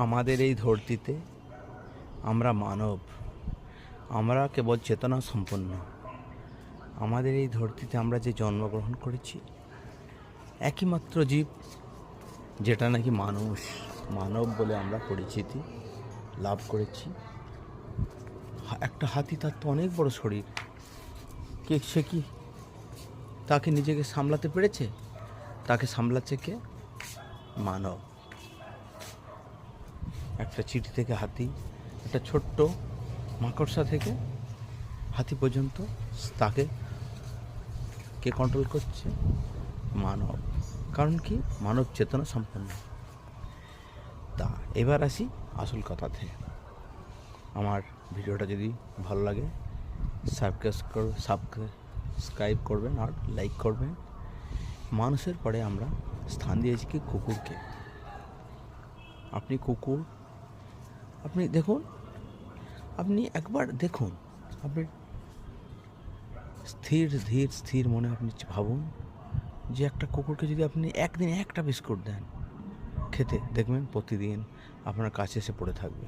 আমাদের এই ধরতিতে আমরা মানব, আমরা কেবল চেতনা সম্পন্ন। আমাদের এই ধরতিতে আমরা যে জন্মগ্রহণ করেছি, একই মাত্র জীব যেটা নাকি মানুষ, মানব বলে আমরা পরিচিতি লাভ করেছি। একটা হাতি, তার তো অনেক বড় শরীর, সে কি তাকে নিজেকে সামলাতে পেরেছে? তাকে সামলাচ্ছে কে? মানব। একটা চিঠি থেকে হাতি, একটা ছোট্ট মাকড়সা থেকে হাতি পর্যন্ত তাকে কে কন্ট্রোল করছে? মানব। কারণ কি? মানব চেতনা সম্পন্ন। তা এবার আসি আসল কথাতে। আমার ভিডিওটা যদি ভালো লাগে সাবস্ক্রাইব করবেন আর লাইক করবেন। মানুষের পরে আমরা স্থান দিয়েছি কি? কুকুরকে। আপনি কুকুর, আপনি দেখুন, আপনি একবার দেখুন, আপনি স্থির মনে আপনি ভাবুন যে একটা কুকুরকে যদি আপনি একদিন একটা বিস্কুট দেন খেতে, দেখবেন প্রতিদিন আপনার কাছে এসে পড়ে থাকবে।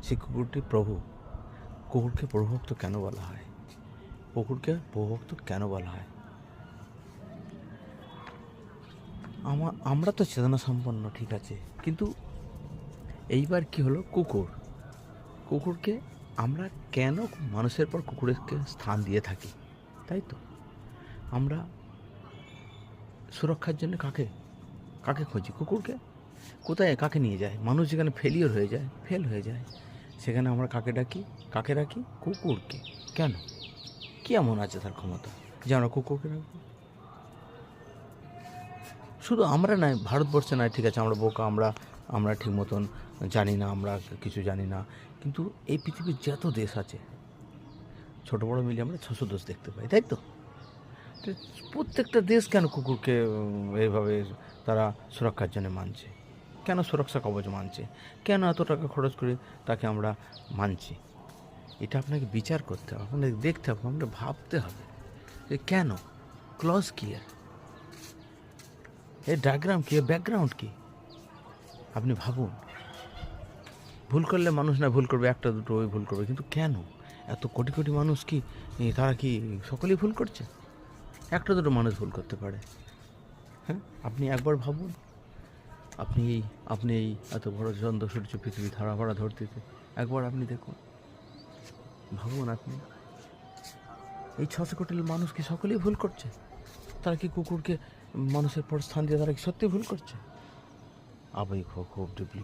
সেই কুকুরটি প্রভু। কুকুরকে প্রভুভক্ত কেন বলা হয়? কুকুরকে প্রভুভক্ত কেন বলা হয়? আমরা তো চেতনা সম্পন্ন, ঠিক আছে, কিন্তু এইবার কি হলো? কুকুরকে আমরা কেন মানুষের পর কুকুরকে স্থান দিয়ে থাকি? তাই তো আমরা সুরক্ষার জন্য কাকে খুঁজি? কুকুরকে। কোথায় কাকে নিয়ে যায়? মানুষ যেখানে ফেল হয়ে যায়, সেখানে আমরা কাকে রাখি? কুকুরকে। কেন? কি এমন আছে তার ক্ষমতা যে আমরা কুকুরকে রাখবো? শুধু আমরা নয়, ভারতবর্ষে নয়, ঠিক আছে, আমরা বোকা, আমরা ঠিক মতন জানি না, আমরা কিছু জানি না, কিন্তু এই পৃথিবীর যত দেশ আছে, ছোটো বড়ো মিলিয়ে আমরা 600 দেশ দেখতে পাই, তাই তো? প্রত্যেকটা দেশ কেন কুকুরকে এইভাবে তারা সুরক্ষার জন্য মানছে? কেন সুরক্ষা কবচ মানছে? কেন এত টাকা খরচ করে তাকে আমরা মানছি? এটা আপনাকে বিচার করতে হবে, আপনাকে দেখতে হবে, আপনাকে ভাবতে হবে যে কেন, ক্লজ কী, এর ডায়াগ্রাম কী, ব্যাকগ্রাউন্ড কী? আপনি ভাবুন। ভুল করলে মানুষ না ভুল করবে, একটা দুটো ওই ভুল করবে, কিন্তু কেন এত কোটি কোটি মানুষ কি তারা কি সকলেই ভুল করছে? একটা দুটো মানুষ ভুল করতে পারে। হ্যাঁ, আপনি একবার ভাবুন। আপনি এই এত বড় চন্দ্র সূর্য পৃথিবী ধারা ভরা ধরতিতে একবার আপনি দেখুন, ভাবুন আপনি, এই 600 কোটি মানুষ কি সকলেই ভুল করছে? তারা কি কুকুরকে মানুষের পর স্থান দিয়ে তারা কি সত্যি ভুল করছে? খুব ডিপলি